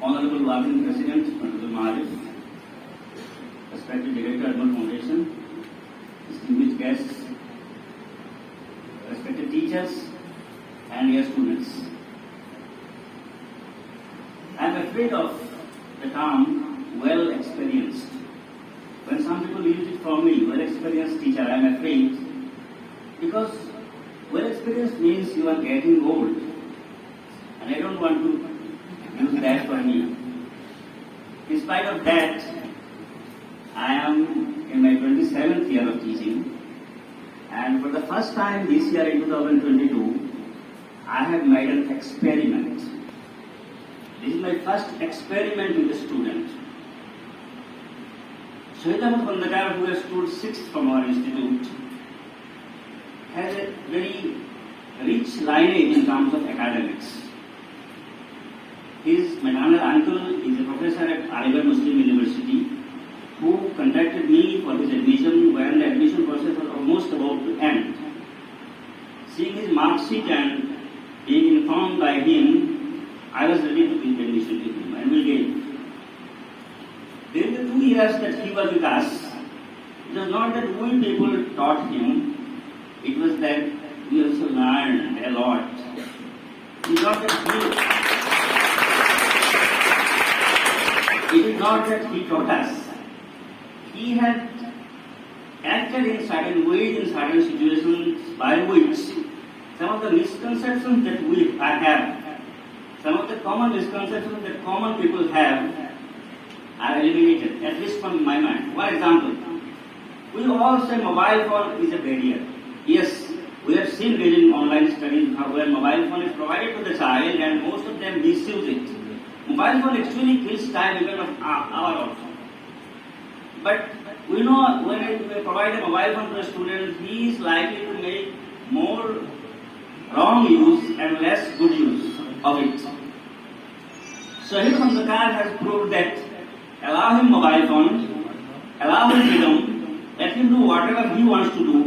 Honorable Working President, Markazul Ma'arif, respected Director, Ajmal Foundation, distinguished guests, respected teachers, and dear students. I am afraid of the term well experienced. When some people use it for me, well experienced teacher, I am afraid because well experienced means you are getting old, and I don't want to use that for me. In spite of that, I am in my 27th year of teaching, and for the first time this year in 2022, I have made an experiment. This is my first experiment with a student. Shohid Khandakar, who has stood 6th from our institute, has a very rich lineage in terms of academics. His maternal uncle is a professor at Ahmed Muslim University, who contacted me for his admission when the admission process was almost about to end. Seeing his mark sheet and being informed by him, I was ready to give admission to him, and we gave. During the 2 years that he was with us, it was not that we people taught him, it was that we also learned a lot. It is not that he taught us. He had acted in certain ways, in certain situations, by which some of the misconceptions that we have, some of the common misconceptions that common people have, are eliminated, at least from my mind. For example, we all say mobile phone is a barrier. Yes, we have seen during online studies where mobile phone is provided to the child and most of them misuse it. Mobile phone actually kills time even of hour also. But we know when we provide a mobile phone to a student, he is likely to make more wrong use and less good use of it. Shohid Khandakar has proved that allow him mobile phone, allow him freedom, let him do whatever he wants to do,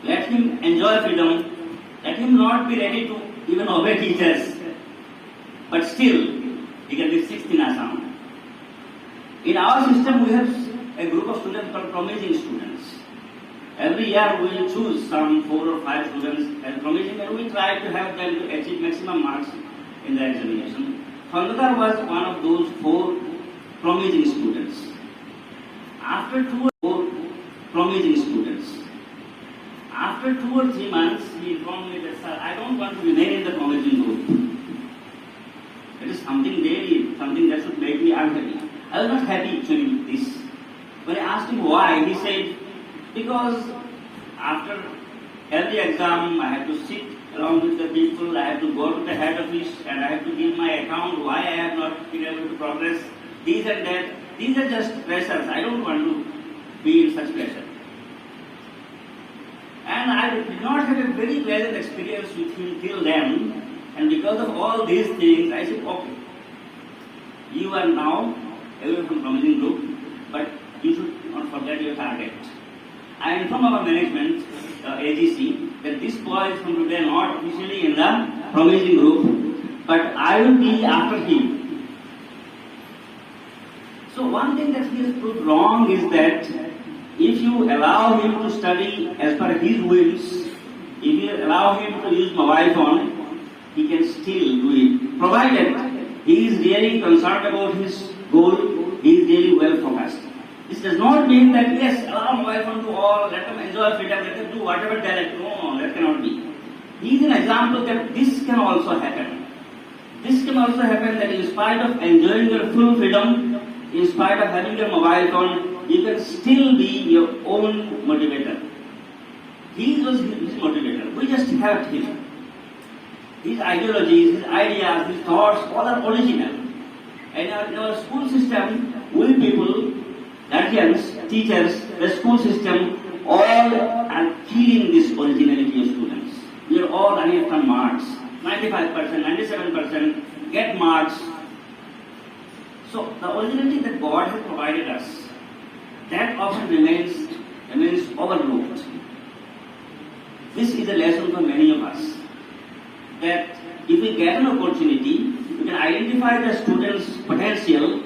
let him enjoy freedom, let him not be ready to even obey teachers, but still he can be 6th in Assam. In our system we have a group of students called promising students. Every year we will choose some 4 or 5 students as promising and we try to have them to achieve maximum marks in the examination. Khandakar was one of those 4 promising students. After 2 or 4 promising students, after 2 or 3 months, he informed me that, sir, I don't want to remain in the promising group. It is something that should make me unhappy. I was not happy actually with this. When I asked him why, he said, because after every exam, I have to sit along with the people, I have to go to the head office and I have to give my account why I have not been able to progress. These and that, these are just pressures. I don't want to be in such pressure. And I did not have a very pleasant experience with him till then. And because of all these things, I said, okay, you are now away from promising group, but you should not forget your target. I inform our management, AHSEC, that this boy is from today not officially in the promising group, but I will be after him. So one thing that he has proved wrong is that if you allow him to study as per his whims, if you allow him to use mobile phone, he can still do it, provided he is really concerned about his goal, he is really well focused. This does not mean that, yes, allow mobile phone to all, let them enjoy freedom, let them do whatever they like. No, that cannot be. He is an example that this can also happen. This can also happen that in spite of enjoying your full freedom, in spite of having your mobile phone, you can still be your own motivator. He was his motivator. We just helped him. His ideologies, his ideas, his thoughts, all are original. And in our school system, we people, guardians, teachers, the school system, all are killing this originality of students. We are all running after marks. 95%, 97% get marks. So the originality that God has provided us, that often remains overlooked. This is a lesson for many of us, that if we get an opportunity, we can identify the student's potential,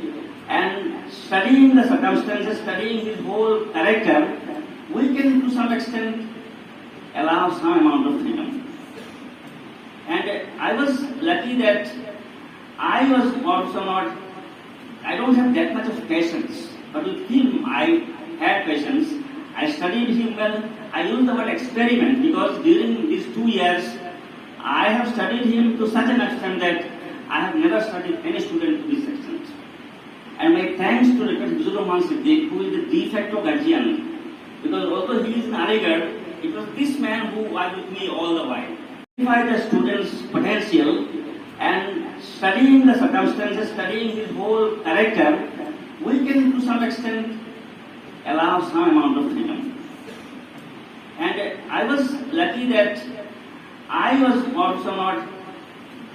and studying the circumstances, studying his whole character, we can to some extent allow some amount of freedom. And I was lucky that I was also not, I don't have that much of patience, but with him I had patience. I studied him well. I used the word experiment because during these 2 years, I have studied him to such an extent that I have never studied any student to this extent. And my thanks to Dr. Siddiq, who is the de facto guardian, because although he is in Aligarh, it was this man who was with me all the while. Identify the student's potential, and studying the circumstances, studying his whole character, we can to some extent allow some amount of freedom. And I was lucky that I was also not,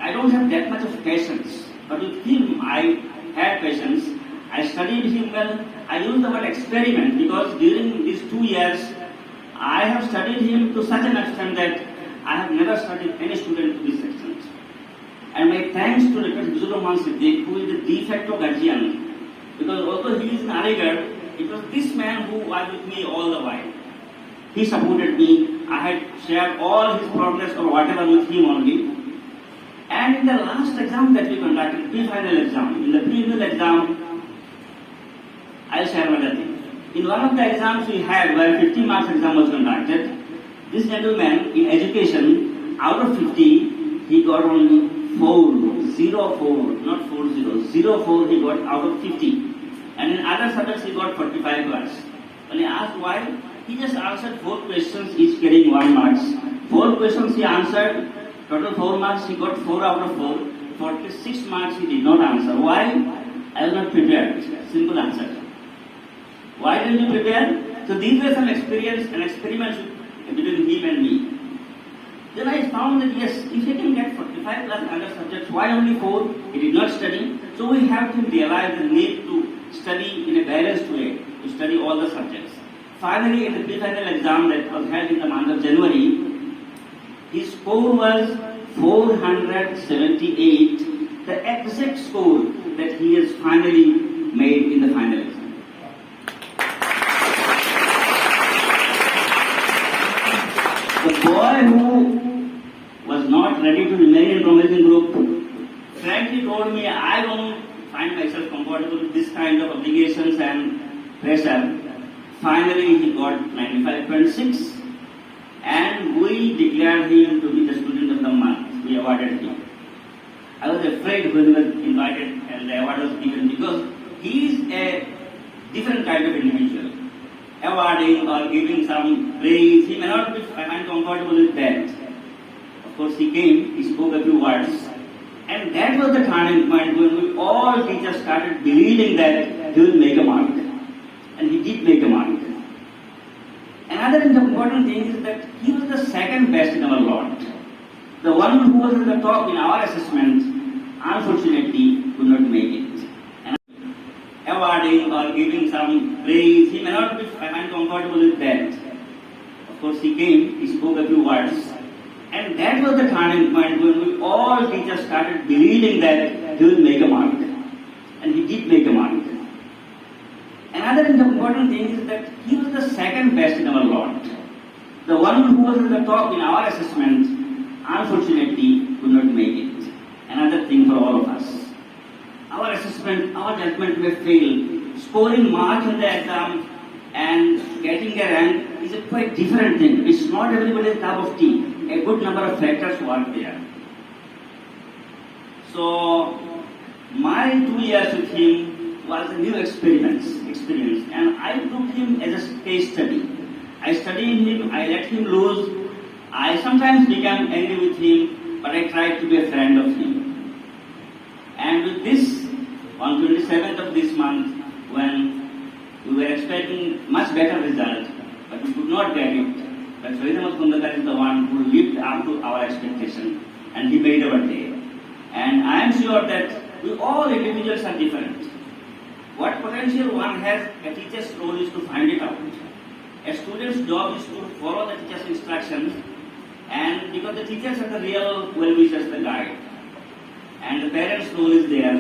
I don't have that much of patience, but with him I had patience. I studied him well. I used the word experiment because during these 2 years, I have studied him to such an extent that I have never studied any student to this extent. And my thanks to Dr. Siddiq, who is the de facto guardian, because although he is in Aligarh, it was this man who was with me all the while. He supported me. I had shared all his progress or whatever with him only. And in the last exam that we conducted, pre-final exam, in the pre-final exam, I'll share another thing. In one of the exams we had where 50 marks exam was conducted, this gentleman in education, out of 50, he got only 4, not 40, 04 he got out of 50. And in other subjects he got 45 marks. When I asked why, he just answered 4 questions, each carrying 1 marks. 4 questions he answered, total 4 marks, he got 4 out of 4. 46 marks he did not answer. Why? I was not prepared. Simple answer. Why didn't you prepare? So these were some experience and experiments between him and me. Then I found that yes, if he can get 45 plus other subjects, why only 4? He did not study. So we have to realize the need to study in a balanced way, to study all the subjects. Finally, in the pre-final exam that was held in the month of January, his score was 478, the exact score that he has finally made in the final exam. The boy who was not ready to remain in promising group frankly told me, I don't find myself comfortable with this kind of obligations and pressure. Finally, he got 95.6 and we declared him to be the student of the month. We awarded him. I was afraid when we were invited and the award was given because he is a different kind of individual. Awarding or giving some praise, he may not be comfortable with that. Of course, he came, he spoke a few words, and that was the turning point when we all teachers started believing that he will make a mark. And he did make a mark. Another important thing is that he was the second best in our lot. The one who was at the top in our assessment, unfortunately, could not make it. Awarding or giving some praise, he may not be comfortable with that. Of course, he came, he spoke a few words, and that was the turning point when we all teachers started believing that he will make a mark. And he did make a mark. Another important thing is that he was the second best in our lot. The one who was at the top in our assessment, unfortunately, could not make it. Another thing for all of us. Our assessment, our judgment may fail. Scoring marks in the exam and getting a rank is a quite different thing. It's not everybody's cup of tea. A good number of factors work there. So, my 2 years with him was a new experience, and I took him as a case study. I studied him, I let him loose. I sometimes became angry with him, but I tried to be a friend of him. And with this, on 27th of this month, when we were expecting much better result, but we could not get it, but Khandakar is the one who lived up to our expectation, and he made our day. And I am sure that we all individuals are different. What potential one has, a teacher's role is to find it out. A student's job is to follow the teacher's instructions, and because the teachers are the real well-wishers, the guide. and the parents' role is there.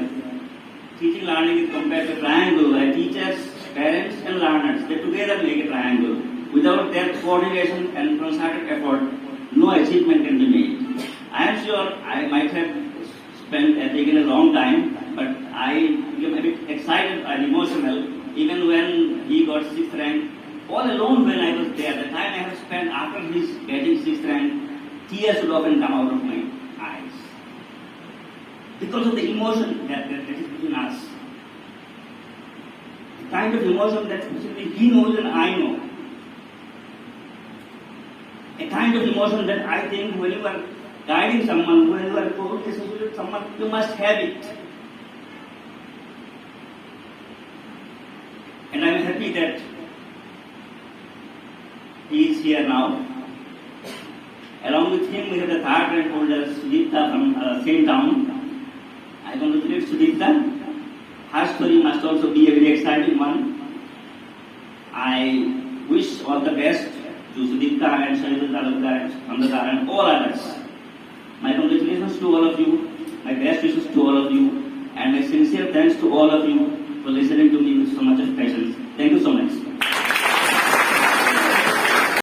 Teaching learning is compared to triangle, where teachers, parents and learners, they together make a triangle. Without their coordination and concerted effort, no achievement can be made. I am sure I might have taken a long time, but I became a bit excited and emotional even when he got 6th rank. All alone when I was there, the time I have spent after his getting 6th rank, tears would often come out of my eyes. Because of the emotion that is between us. The kind of emotion that he knows and I know. A kind of emotion that I think when you are guiding someone, when you are co-associated with someone, you must have it. And I am happy that he is here now. Along with him, we have the 3rd rank holder, Sudipta from same town. I congratulate Sudipta. Her story must also be a very exciting one. I wish all the best to Sudipta and Shohid and Khandakar and all others. My congratulations to all of you, my best wishes to all of you, and my sincere thanks to all of you for listening to me with so much of patience. Thank you so much.